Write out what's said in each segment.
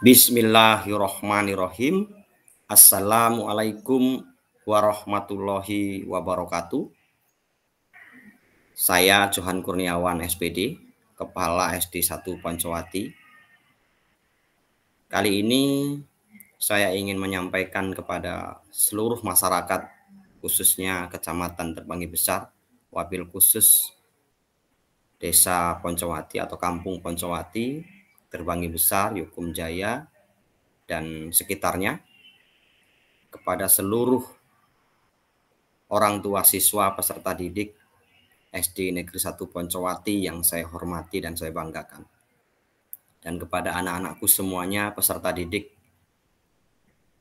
Bismillahirrohmanirrohim. Assalamualaikum warahmatullahi wabarakatuh. Saya Johan Kurniawan SPD, Kepala SD 1 Poncowati. Kali ini saya ingin menyampaikan kepada seluruh masyarakat, khususnya Kecamatan Terbanggi Besar, wabil khusus Desa Poncowati atau Kampung Poncowati, Terbanggi Besar, Yukum Jaya, dan sekitarnya, kepada seluruh orang tua siswa peserta didik SD Negeri 1 Poncowati yang saya hormati dan saya banggakan. Dan kepada anak-anakku semuanya peserta didik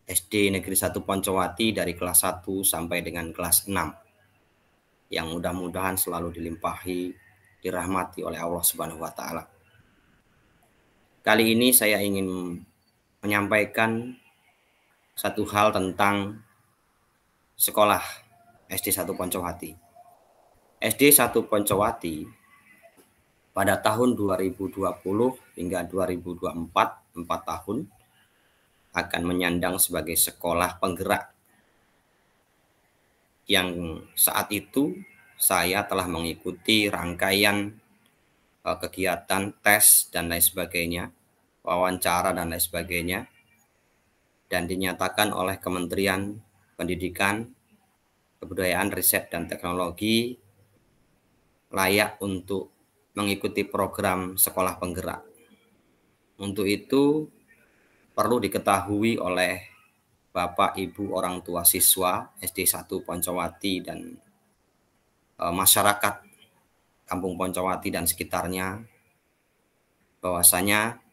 SD Negeri 1 Poncowati dari kelas 1 sampai dengan kelas 6 yang mudah-mudahan selalu dilimpahi, dirahmati oleh Allah Subhanahu wa Ta'ala. Kali ini saya ingin menyampaikan satu hal tentang sekolah SD 1 Poncowati. SD 1 Poncowati pada tahun 2020 hingga 2024, 4 tahun, akan menyandang sebagai sekolah penggerak. Yang saat itu saya telah mengikuti rangkaian kegiatan tes dan lain sebagainya, wawancara dan lain sebagainya, dan dinyatakan oleh Kementerian Pendidikan, Kebudayaan, Riset, dan Teknologi layak untuk mengikuti program sekolah penggerak. Untuk itu perlu diketahui oleh Bapak Ibu orang tua siswa SD 1 Poncowati dan masyarakat Kampung Poncowati dan sekitarnya, bahwasanya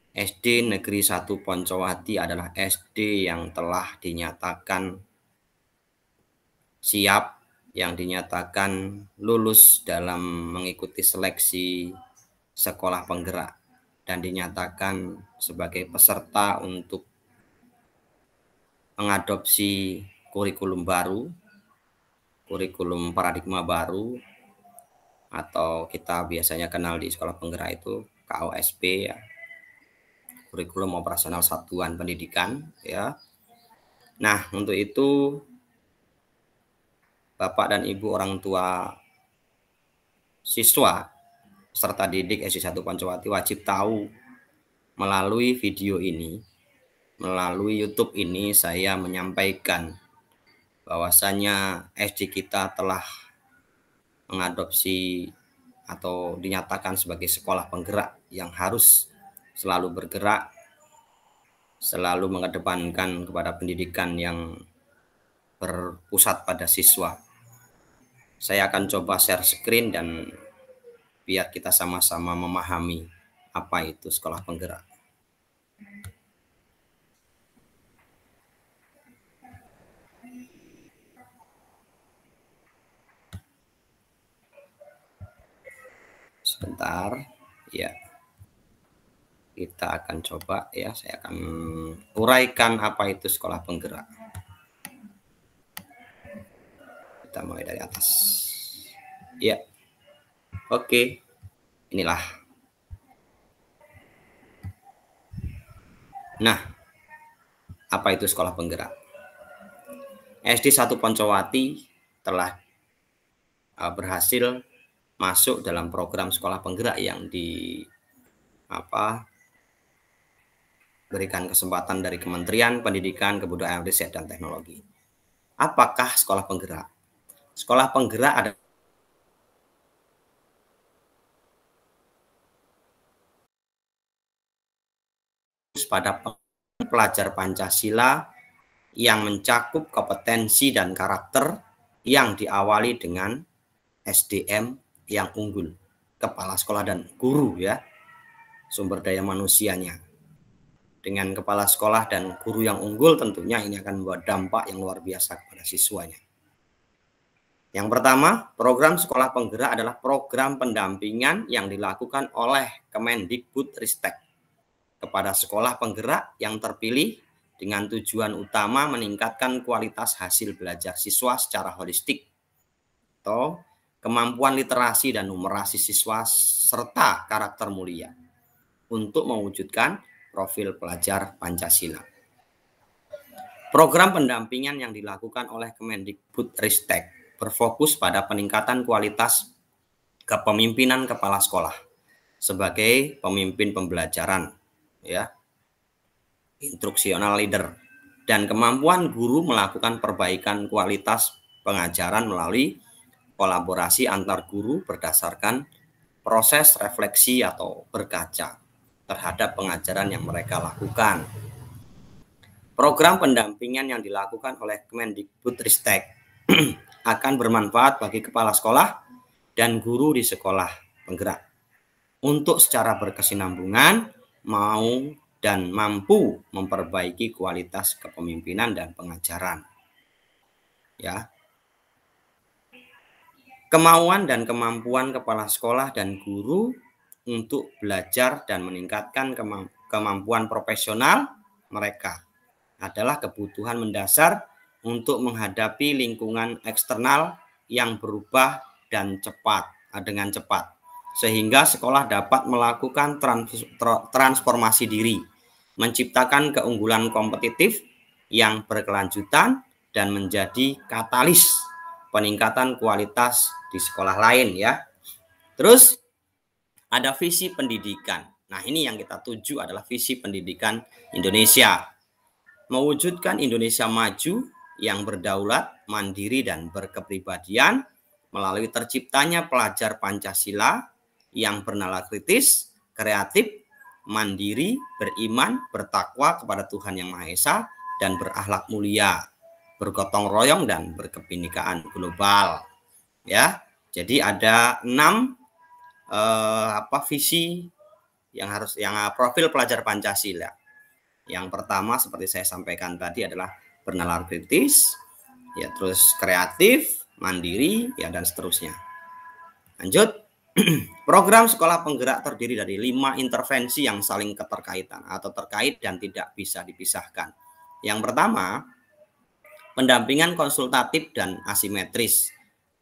SD Negeri 1 Poncowati adalah SD yang telah dinyatakan siap, yang dinyatakan lulus dalam mengikuti seleksi sekolah penggerak dan dinyatakan sebagai peserta untuk mengadopsi kurikulum baru, kurikulum paradigma baru, atau kita biasanya kenal di sekolah penggerak itu KOSP, ya, kurikulum operasional satuan pendidikan, ya. Nah, untuk itu Bapak dan Ibu orang tua siswa peserta didik SD 1 Poncowati wajib tahu, melalui video ini, melalui YouTube ini, saya menyampaikan bahwasanya SD kita telah mengadopsi atau dinyatakan sebagai sekolah penggerak yang harus selalu bergerak, selalu mengedepankan kepada pendidikan yang berpusat pada siswa. Saya akan coba share screen dan biar kita sama-sama memahami apa itu sekolah penggerak. Sebentar, ya. Kita akan coba, ya, saya akan uraikan apa itu sekolah penggerak. Kita mulai dari atas. Ya. Oke. Inilah. Nah, apa itu sekolah penggerak? SD 1 Poncowati telah berhasil masuk dalam program sekolah penggerak yang berikan kesempatan dari Kementerian Pendidikan, Kebudayaan, Riset, dan Teknologi. Apakah sekolah penggerak? Sekolah penggerak ada pada pelajar Pancasila yang mencakup kompetensi dan karakter yang diawali dengan SDM yang unggul, kepala sekolah dan guru, ya, sumber daya manusianya. Dengan kepala sekolah dan guru yang unggul, tentunya ini akan membawa dampak yang luar biasa kepada siswanya. Yang pertama, program sekolah penggerak adalah program pendampingan yang dilakukan oleh Kemendikbudristek kepada sekolah penggerak yang terpilih dengan tujuan utama meningkatkan kualitas hasil belajar siswa secara holistik atau kemampuan literasi dan numerasi siswa serta karakter mulia untuk mewujudkan profil pelajar Pancasila. Program pendampingan yang dilakukan oleh Kemendikbudristek berfokus pada peningkatan kualitas kepemimpinan kepala sekolah sebagai pemimpin pembelajaran, ya, instruksional leader, dan kemampuan guru melakukan perbaikan kualitas pengajaran melalui kolaborasi antar guru berdasarkan proses refleksi atau berkaca terhadap pengajaran yang mereka lakukan. Program pendampingan yang dilakukan oleh Kemendikbudristek akan bermanfaat bagi kepala sekolah dan guru di sekolah penggerak untuk secara berkesinambungan mau dan mampu memperbaiki kualitas kepemimpinan dan pengajaran. Ya. Kemauan dan kemampuan kepala sekolah dan guru untuk belajar dan meningkatkan kemampuan profesional mereka adalah kebutuhan mendasar untuk menghadapi lingkungan eksternal yang berubah dan dengan cepat, sehingga sekolah dapat melakukan transformasi diri, menciptakan keunggulan kompetitif yang berkelanjutan dan menjadi katalis peningkatan kualitas di sekolah lain, ya. Terus ada visi pendidikan. Nah, ini yang kita tuju adalah visi pendidikan Indonesia. Mewujudkan Indonesia maju yang berdaulat, mandiri, dan berkepribadian melalui terciptanya pelajar Pancasila yang bernalar kritis, kreatif, mandiri, beriman, bertakwa kepada Tuhan Yang Maha Esa, dan berakhlak mulia, bergotong royong, dan berkebinekaan global. Ya, jadi ada 6 visi yang profil pelajar Pancasila. Yang pertama seperti saya sampaikan tadi adalah bernalar kritis, ya, terus kreatif, mandiri, ya, dan seterusnya. Lanjut. Program sekolah penggerak terdiri dari 5 intervensi yang saling keterkaitan atau terkait dan tidak bisa dipisahkan. Yang pertama, pendampingan konsultatif dan asimetris.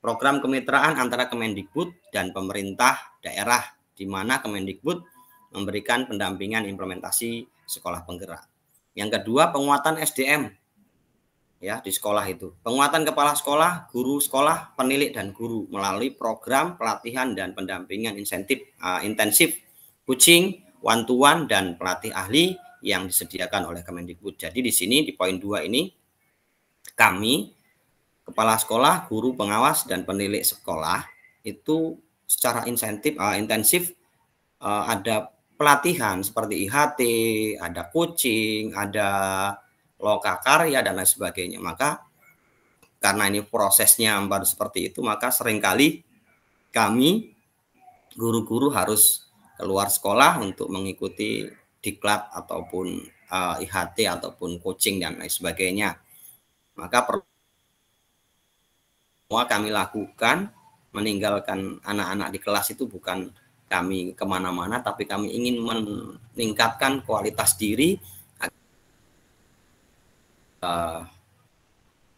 Program kemitraan antara Kemendikbud dan pemerintah daerah, di mana Kemendikbud memberikan pendampingan implementasi sekolah penggerak. Yang kedua, penguatan SDM, ya, di sekolah itu. Penguatan kepala sekolah, guru sekolah, penilik, dan guru melalui program pelatihan dan pendampingan intensif, coaching, one-to-one, dan pelatih ahli yang disediakan oleh Kemendikbud. Jadi di sini di poin 2 ini kami, kepala sekolah, guru pengawas, dan penilik sekolah itu secara intensif ada pelatihan seperti IHT, ada coaching, ada loka karya, dan lain sebagainya. Maka karena ini prosesnya baru seperti itu, maka seringkali kami guru-guru harus keluar sekolah untuk mengikuti diklat ataupun IHT ataupun coaching dan lain sebagainya. Maka semua kami lakukan, meninggalkan anak-anak di kelas itu bukan kami kemana-mana, tapi kami ingin meningkatkan kualitas diri,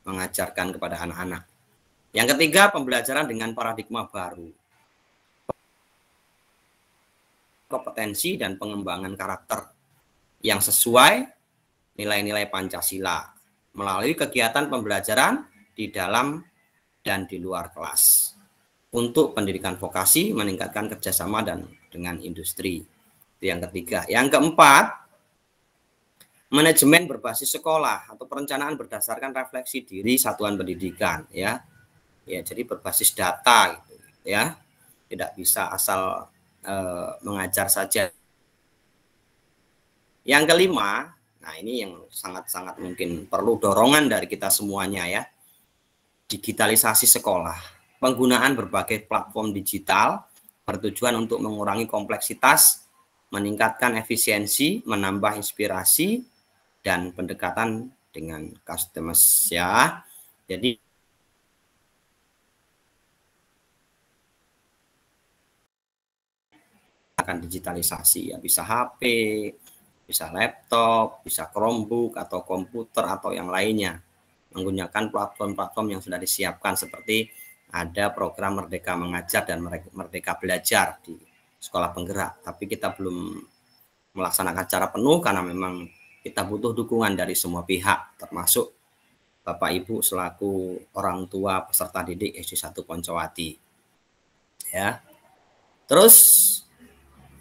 mengajarkan kepada anak-anak. Yang ketiga, pembelajaran dengan paradigma baru. Kompetensi dan pengembangan karakter yang sesuai nilai-nilai Pancasila melalui kegiatan pembelajaran di dalam dan di luar kelas. Untuk pendidikan vokasi, meningkatkan kerjasama dengan industri. Itu yang ketiga. Yang keempat, manajemen berbasis sekolah atau perencanaan berdasarkan refleksi diri satuan pendidikan, ya. Ya, jadi berbasis data gitu, ya. Tidak bisa asal mengajar saja. Yang kelima, nah ini yang sangat-sangat mungkin perlu dorongan dari kita semuanya, ya. Digitalisasi sekolah. Penggunaan berbagai platform digital bertujuan untuk mengurangi kompleksitas, meningkatkan efisiensi, menambah inspirasi, dan pendekatan dengan customers, ya. Jadi akan digitalisasi, ya, bisa HP, bisa laptop, bisa Chromebook atau komputer atau yang lainnya, menggunakan platform-platform yang sudah disiapkan seperti ada program Merdeka Mengajar dan Merdeka Belajar di sekolah penggerak, tapi kita belum melaksanakan secara penuh karena memang kita butuh dukungan dari semua pihak, termasuk Bapak Ibu selaku orang tua peserta didik SD 1 Poncowati. Ya. Terus,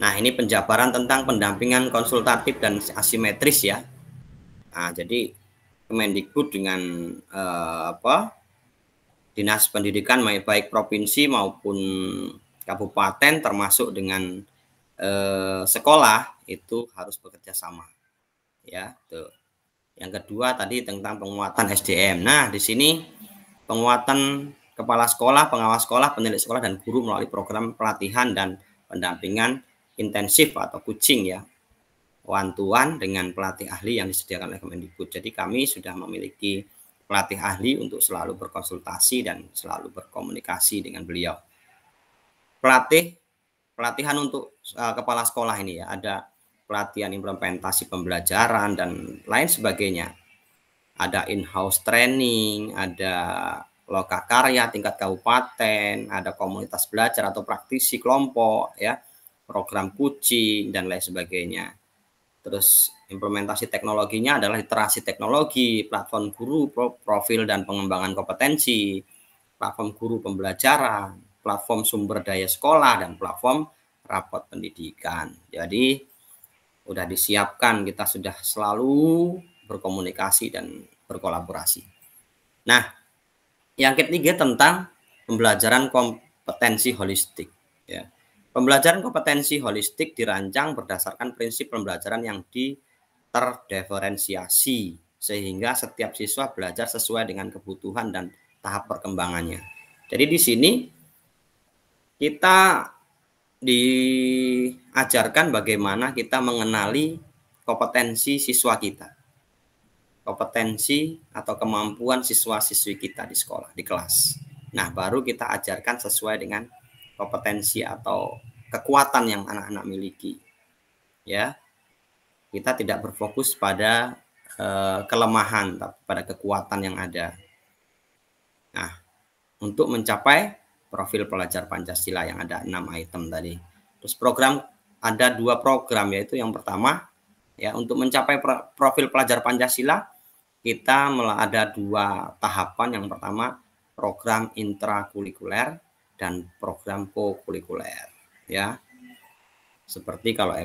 nah ini penjabaran tentang pendampingan konsultatif dan asimetris ya. Nah, jadi Kemendikbud dengan Dinas Pendidikan baik provinsi maupun kabupaten termasuk dengan sekolah itu harus bekerja sama. Ya, tuh. Yang kedua tadi tentang penguatan SDM. Nah, di sini penguatan kepala sekolah, pengawas sekolah, penilik sekolah, dan guru melalui program pelatihan dan pendampingan intensif atau coaching ya, one-to-one dengan pelatih ahli yang disediakan oleh Kemendikbud. Jadi kami sudah memiliki pelatih ahli untuk selalu berkonsultasi dan selalu berkomunikasi dengan beliau. Pelatihan untuk kepala sekolah ini ya, ada pelatihan implementasi pembelajaran dan lain sebagainya. Ada in-house training, ada loka karya tingkat kabupaten, ada komunitas belajar atau praktisi kelompok ya, program coaching dan lain sebagainya. Terus implementasi teknologinya adalah literasi teknologi, platform guru, profil dan pengembangan kompetensi, platform guru pembelajaran, platform sumber daya sekolah, dan platform rapot pendidikan. Jadi udah disiapkan, kita sudah selalu berkomunikasi dan berkolaborasi. Nah, yang ketiga tentang pembelajaran kompetensi holistik. Ya. Pembelajaran kompetensi holistik dirancang berdasarkan prinsip pembelajaran yang terdiferensiasi, sehingga setiap siswa belajar sesuai dengan kebutuhan dan tahap perkembangannya. Jadi di sini kita diajarkan bagaimana kita mengenali kompetensi siswa kita, kompetensi atau kemampuan siswa-siswi kita di sekolah, di kelas. Nah, baru kita ajarkan sesuai dengan kompetensi atau kekuatan yang anak-anak miliki. Ya, kita tidak berfokus pada kelemahan, tapi pada kekuatan yang ada. Nah, untuk mencapai profil pelajar Pancasila yang ada 6 item tadi. Terus ada 2 program, yaitu yang pertama ya, untuk mencapai profil pelajar Pancasila kita ada 2 tahapan. Yang pertama program intrakurikuler dan program kokurikuler ya. Seperti kalau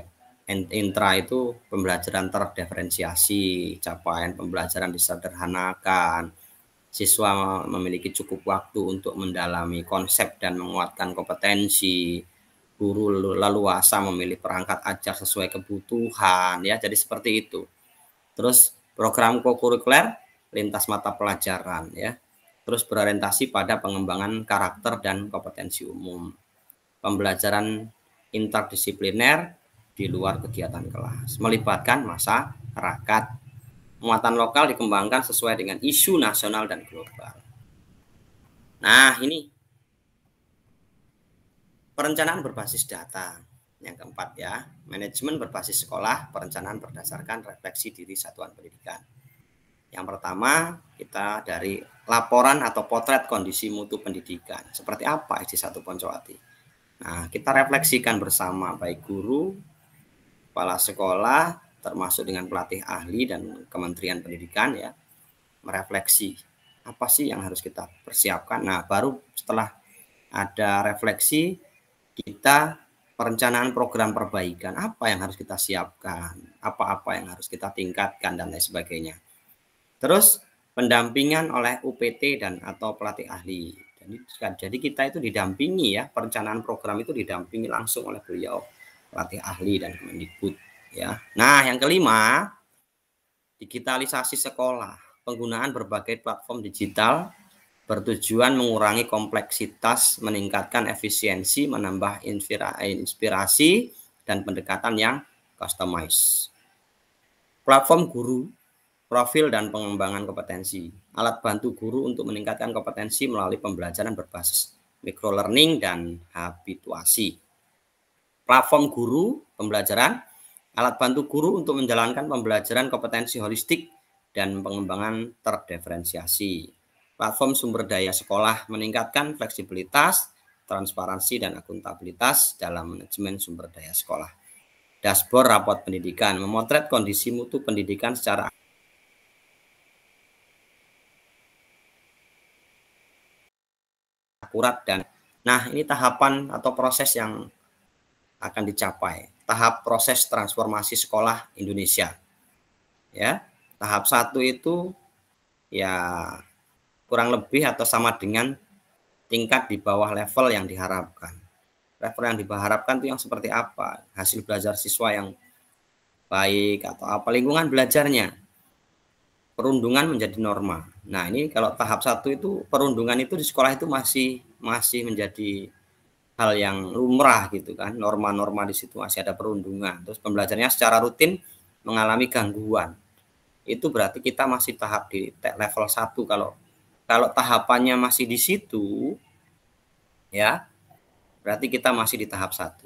intra itu pembelajaran terdiferensiasi, capaian pembelajaran disederhanakan, siswa memiliki cukup waktu untuk mendalami konsep dan menguatkan kompetensi, guru leluasa memilih perangkat ajar sesuai kebutuhan ya, jadi seperti itu. Terus program kokurikuler lintas mata pelajaran ya, terus berorientasi pada pengembangan karakter dan kompetensi umum, pembelajaran interdisipliner di luar kegiatan kelas, melibatkan masyarakat, muatan lokal dikembangkan sesuai dengan isu nasional dan global. Nah, ini perencanaan berbasis data. Yang keempat ya, manajemen berbasis sekolah, perencanaan berdasarkan refleksi diri satuan pendidikan. Yang pertama, kita dari laporan atau potret kondisi mutu pendidikan. Seperti apa SD 1 Poncowati? Nah, kita refleksikan bersama, baik guru, kepala sekolah, termasuk dengan pelatih ahli dan Kementerian Pendidikan ya, merefleksi apa sih yang harus kita persiapkan. Nah, baru setelah ada refleksi, kita perencanaan program perbaikan, apa yang harus kita siapkan, apa-apa yang harus kita tingkatkan dan lain sebagainya. Terus pendampingan oleh UPT dan atau pelatih ahli. Jadi kita itu didampingi ya, perencanaan program itu didampingi langsung oleh beliau, pelatih ahli dan Kemendikbud ya. Nah, yang kelima, digitalisasi sekolah, penggunaan berbagai platform digital bertujuan mengurangi kompleksitas, meningkatkan efisiensi, menambah inspirasi dan pendekatan yang customized. Platform guru, profil dan pengembangan kompetensi, alat bantu guru untuk meningkatkan kompetensi melalui pembelajaran berbasis microlearning dan habituasi. Platform guru pembelajaran, alat bantu guru untuk menjalankan pembelajaran kompetensi holistik dan pengembangan terdiferensiasi. Platform sumber daya sekolah, meningkatkan fleksibilitas, transparansi dan akuntabilitas dalam manajemen sumber daya sekolah. dashboard rapot pendidikan, memotret kondisi mutu pendidikan secara akurat dan ini tahapan atau proses yang akan dicapai. Tahap proses transformasi sekolah Indonesia. Ya, tahap 1 itu ya kurang lebih atau sama dengan tingkat di bawah level yang diharapkan. Level yang diharapkan itu yang seperti apa? Hasil belajar siswa yang baik atau apa, lingkungan belajarnya, perundungan menjadi norma. Nah, ini kalau tahap 1 itu perundungan itu di sekolah itu masih menjadi hal yang lumrah gitu kan, norma-norma di situ masih ada perundungan. Terus pembelajarannya secara rutin mengalami gangguan. Itu berarti kita masih tahap di level 1. Kalau tahapannya masih di situ ya, berarti kita masih di tahap 1.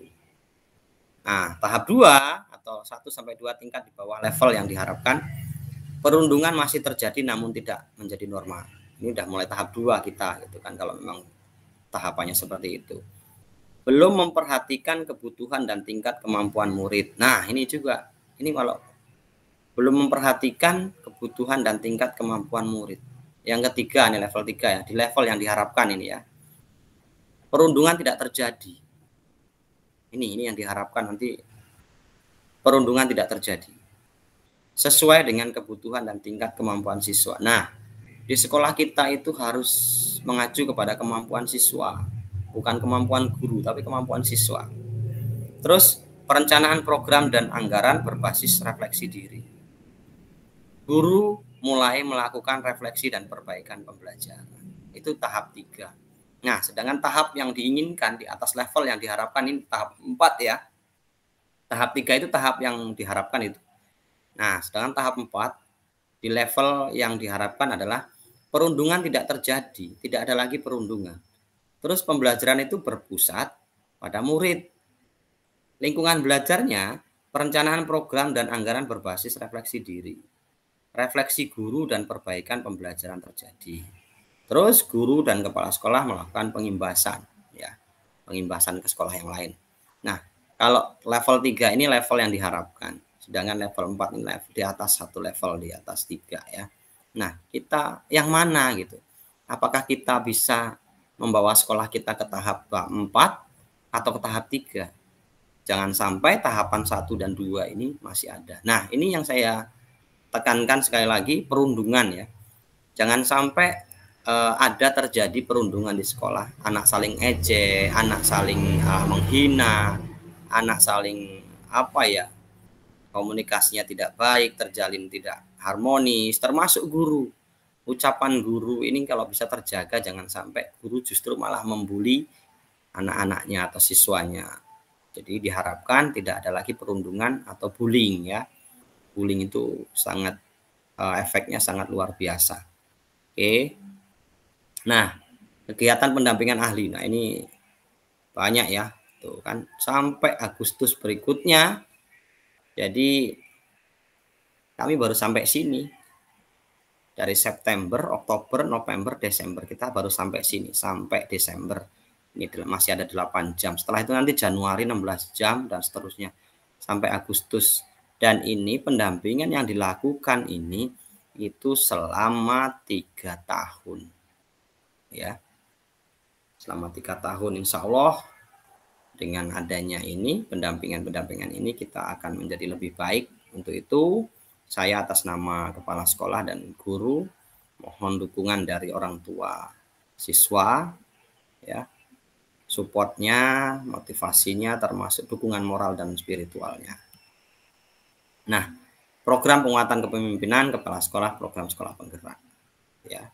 Nah, tahap 2 atau 1 sampai 2 tingkat di bawah level yang diharapkan, perundungan masih terjadi namun tidak menjadi norma. Ini udah mulai tahap 2 kita gitu kan, kalau memang tahapannya seperti itu. Belum memperhatikan kebutuhan dan tingkat kemampuan murid. Nah, ini juga, ini kalau belum memperhatikan kebutuhan dan tingkat kemampuan murid. Yang ketiga, ini level 3 ya, di level yang diharapkan ini ya. Perundungan tidak terjadi. Ini yang diharapkan nanti, perundungan tidak terjadi. Sesuai dengan kebutuhan dan tingkat kemampuan siswa. Nah, di sekolah kita itu harus mengacu kepada kemampuan siswa, bukan kemampuan guru, tapi kemampuan siswa. Terus, perencanaan program dan anggaran berbasis refleksi diri. Guru mulai melakukan refleksi dan perbaikan pembelajaran. Itu tahap 3. Nah, sedangkan tahap yang diinginkan di atas level yang diharapkan ini tahap 4 ya. Tahap 3 itu tahap yang diharapkan itu. Nah, sedangkan tahap 4 di level yang diharapkan adalah perundungan tidak terjadi, tidak ada lagi perundungan. Terus pembelajaran itu berpusat pada murid. Lingkungan belajarnya, perencanaan program dan anggaran berbasis refleksi diri. Refleksi guru dan perbaikan pembelajaran terjadi. Terus guru dan kepala sekolah melakukan pengimbasan ya. Pengimbasan ke sekolah yang lain. Nah, kalau level 3 ini level yang diharapkan. Sedangkan level 4 ini level di atas 1 level, di atas 3 ya. Nah, kita yang mana gitu? Apakah kita bisa membawa sekolah kita ke tahap 4 atau ke tahap 3? Jangan sampai tahapan 1 dan 2 ini masih ada. Nah, ini yang saya tekankan sekali lagi, perundungan ya. Jangan sampai ada terjadi perundungan di sekolah, anak saling ejek, anak saling menghina, anak saling komunikasinya tidak baik, terjalin tidak harmonis, termasuk guru. Ucapan guru ini kalau bisa terjaga, jangan sampai guru justru malah membuli anak-anaknya atau siswanya. Jadi diharapkan tidak ada lagi perundungan atau bullying ya. Bullying itu sangat efeknya sangat luar biasa. Oke. Nah, kegiatan pendampingan ahli. Nah, ini banyak ya. Tuh kan sampai Agustus berikutnya. Jadi kami baru sampai sini. Dari September, Oktober, November, Desember kita baru sampai sini, sampai Desember. Ini masih ada 8 jam. Setelah itu nanti Januari 16 jam dan seterusnya sampai Agustus. Dan ini pendampingan yang dilakukan ini itu selama 3 tahun. Ya. Selama 3 tahun insya Allah dengan adanya ini, pendampingan ini kita akan menjadi lebih baik. Untuk itu saya atas nama kepala sekolah dan guru mohon dukungan dari orang tua siswa ya. Supportnya, motivasinya, termasuk dukungan moral dan spiritualnya. Nah, program penguatan kepemimpinan kepala sekolah, program sekolah penggerak. Ya.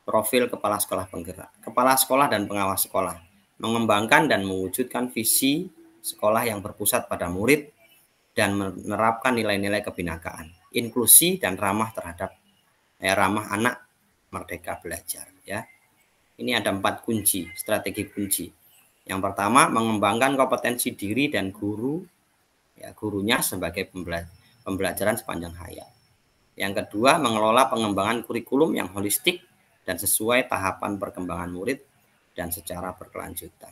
Profil kepala sekolah penggerak. Kepala sekolah dan pengawas sekolah mengembangkan dan mewujudkan visi sekolah yang berpusat pada murid dan menerapkan nilai-nilai kebinakaan, inklusi dan ramah anak merdeka belajar ya. Ini ada 4 kunci, strategi kunci. Yang pertama, mengembangkan kompetensi diri dan guru ya, gurunya sebagai pembelajaran sepanjang hayat. Yang kedua, mengelola pengembangan kurikulum yang holistik dan sesuai tahapan perkembangan murid dan secara berkelanjutan.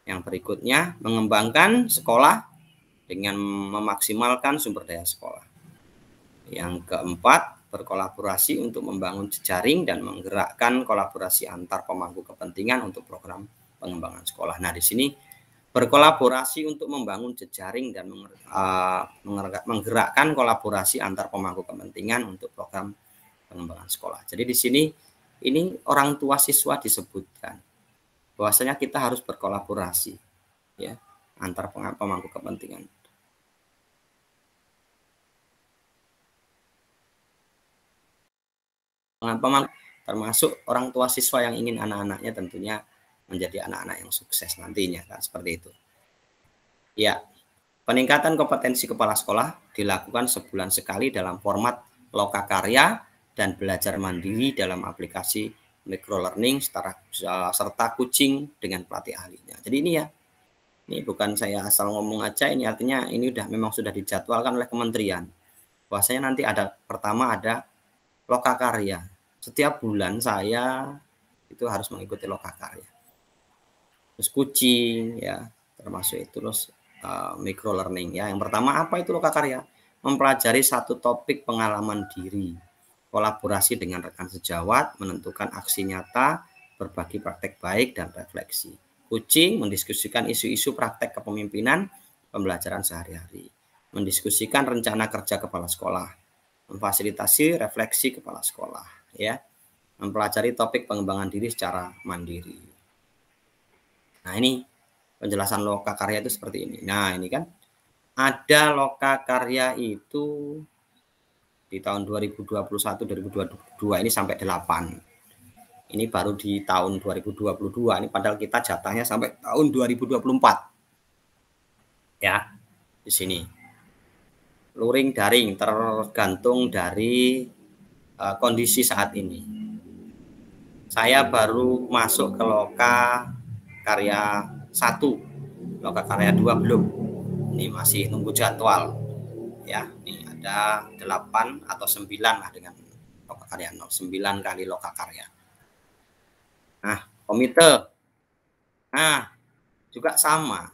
Yang berikutnya, mengembangkan sekolah dengan memaksimalkan sumber daya sekolah. Yang keempat, berkolaborasi untuk membangun jejaring dan menggerakkan kolaborasi antar pemangku kepentingan untuk program pengembangan sekolah. Nah, di sini berkolaborasi untuk membangun jejaring dan menggerakkan kolaborasi antar pemangku kepentingan untuk program pengembangan sekolah. Jadi di sini ini orang tua siswa disebutkan bahwasanya kita harus berkolaborasi ya antar pemangku kepentingan. Termasuk orang tua siswa yang ingin anak-anaknya tentunya menjadi anak-anak yang sukses nantinya, kan seperti itu. Ya, peningkatan kompetensi kepala sekolah dilakukan sebulan sekali dalam format lokakarya dan belajar mandiri dalam aplikasi microlearning serta coaching dengan pelatih ahlinya. Jadi ini ya, ini bukan saya asal ngomong aja, ini artinya ini memang sudah dijadwalkan oleh kementerian. Bahwasanya nanti pertama ada lokakarya. Setiap bulan saya itu harus mengikuti lokakarya. Terus coaching ya, termasuk itu terus micro learning ya. Yang pertama apa itu lokakarya? Mempelajari satu topik pengalaman diri, kolaborasi dengan rekan sejawat, menentukan aksi nyata, berbagi praktek baik dan refleksi. Coaching mendiskusikan isu-isu praktek kepemimpinan, pembelajaran sehari-hari, mendiskusikan rencana kerja kepala sekolah, memfasilitasi refleksi kepala sekolah ya, mempelajari topik pengembangan diri secara mandiri. Nah, ini penjelasan lokakarya itu seperti ini. Nah, ini kan ada lokakarya itu di tahun 2021-2022 ini sampai 8. Ini baru di tahun 2022. Ini padahal kita jatahnya sampai tahun 2024. Ya, di sini. Luring daring tergantung dari kondisi saat ini. Saya baru masuk ke loka karya 1, loka karya 2 belum. Ini masih nunggu jadwal. Ya, ini ada 8 atau 9 lah dengan loka karya 0, 9 kali loka karya. Nah, komite. Nah, juga sama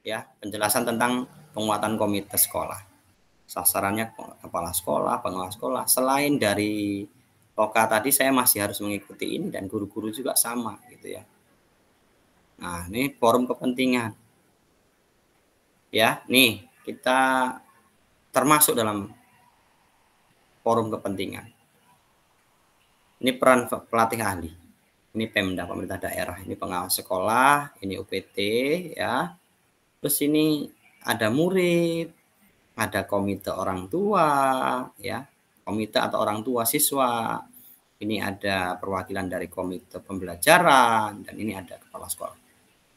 ya, penjelasan tentang penguatan komite sekolah. Sasarannya kepala sekolah, pengelola sekolah. Selain dari loka tadi saya masih harus mengikuti ini dan guru-guru juga sama gitu ya. Nah, ini forum kepentingan. Ya, nih kita termasuk dalam forum kepentingan. Ini peran pelatih ahli. Ini Pemda, pemerintah daerah, ini pengawas sekolah, ini UPT ya. Terus ini ada murid, ada komite orang tua ya, komite atau orang tua siswa. Ini ada perwakilan dari komite pembelajaran dan ini ada kepala sekolah.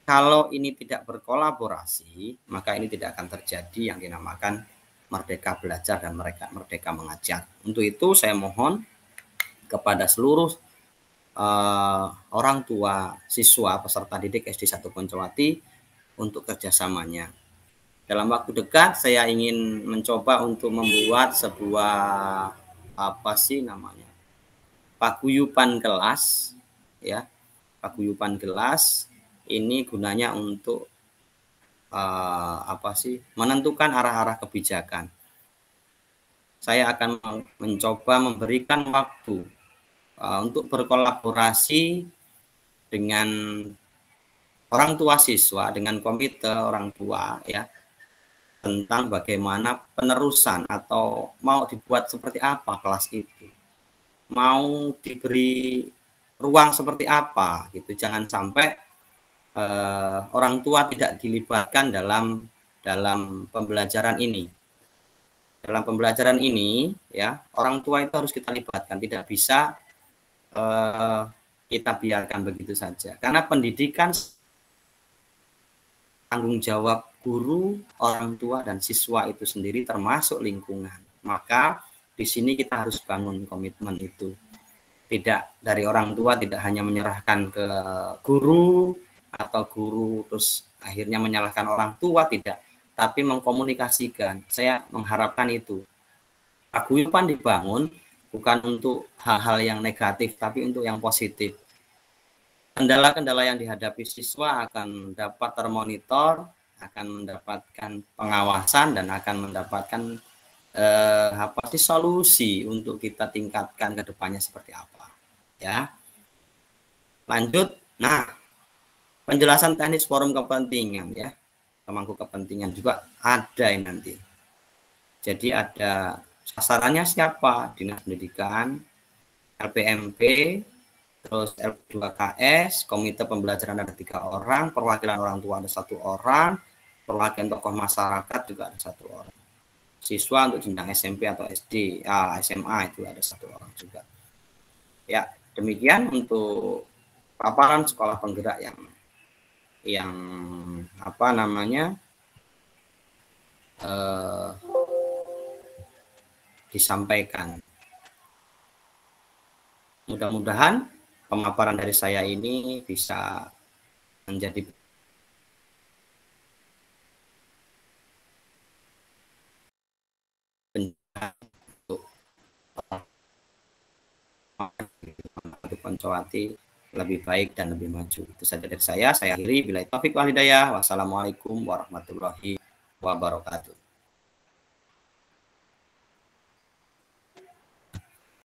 Kalau ini tidak berkolaborasi, maka ini tidak akan terjadi yang dinamakan merdeka belajar dan merdeka mengajar. Untuk itu saya mohon kepada seluruh orang tua siswa peserta didik SD 1 Poncowati untuk kerjasamanya. Dalam waktu dekat saya ingin mencoba untuk membuat sebuah paguyuban kelas ya. Paguyuban kelas ini gunanya untuk menentukan arah-arah kebijakan. Saya akan mencoba memberikan waktu untuk berkolaborasi dengan orang tua siswa, dengan komite orang tua ya, tentang bagaimana penerusan atau mau dibuat seperti apa kelas itu, mau diberi ruang seperti apa gitu. Jangan sampai orang tua tidak dilibatkan dalam pembelajaran ini. Dalam pembelajaran ini ya, orang tua itu harus kita libatkan, tidak bisa kita biarkan begitu saja. Karena pendidikan tanggung jawab guru, orang tua dan siswa itu sendiri termasuk lingkungan. Maka di sini kita harus bangun komitmen itu. Tidak dari orang tua tidak hanya menyerahkan ke guru atau guru terus akhirnya menyalahkan orang tua, tidak, tapi mengkomunikasikan. Saya mengharapkan itu. Paguyuban dibangun bukan untuk hal-hal yang negatif, tapi untuk yang positif. Kendala-kendala yang dihadapi siswa akan dapat termonitor akan mendapatkan pengawasan dan akan mendapatkan solusi untuk kita tingkatkan ke depannya seperti apa. Ya. Lanjut. Nah, penjelasan teknis forum kepentingan ya. Pemangku kepentingan juga ada ini nanti. Jadi ada sasarannya siapa? Dinas Pendidikan, LPMP, terus L2KS, Komite Pembelajaran ada 3 orang, perwakilan orang tua ada 1 orang, perwakilan tokoh masyarakat juga ada 1 orang. Siswa untuk jenjang SMP atau SD, SMA itu ada 1 orang juga. Ya, demikian untuk paparan sekolah penggerak yang disampaikan. Mudah-mudahan pemaparan dari saya ini bisa menjadi untuk Poncowati lebih baik dan lebih maju. Itu saja dari saya. Saya akhiri. Billahi taufiq wal hidayah. Wassalamualaikum warahmatullahi wabarakatuh.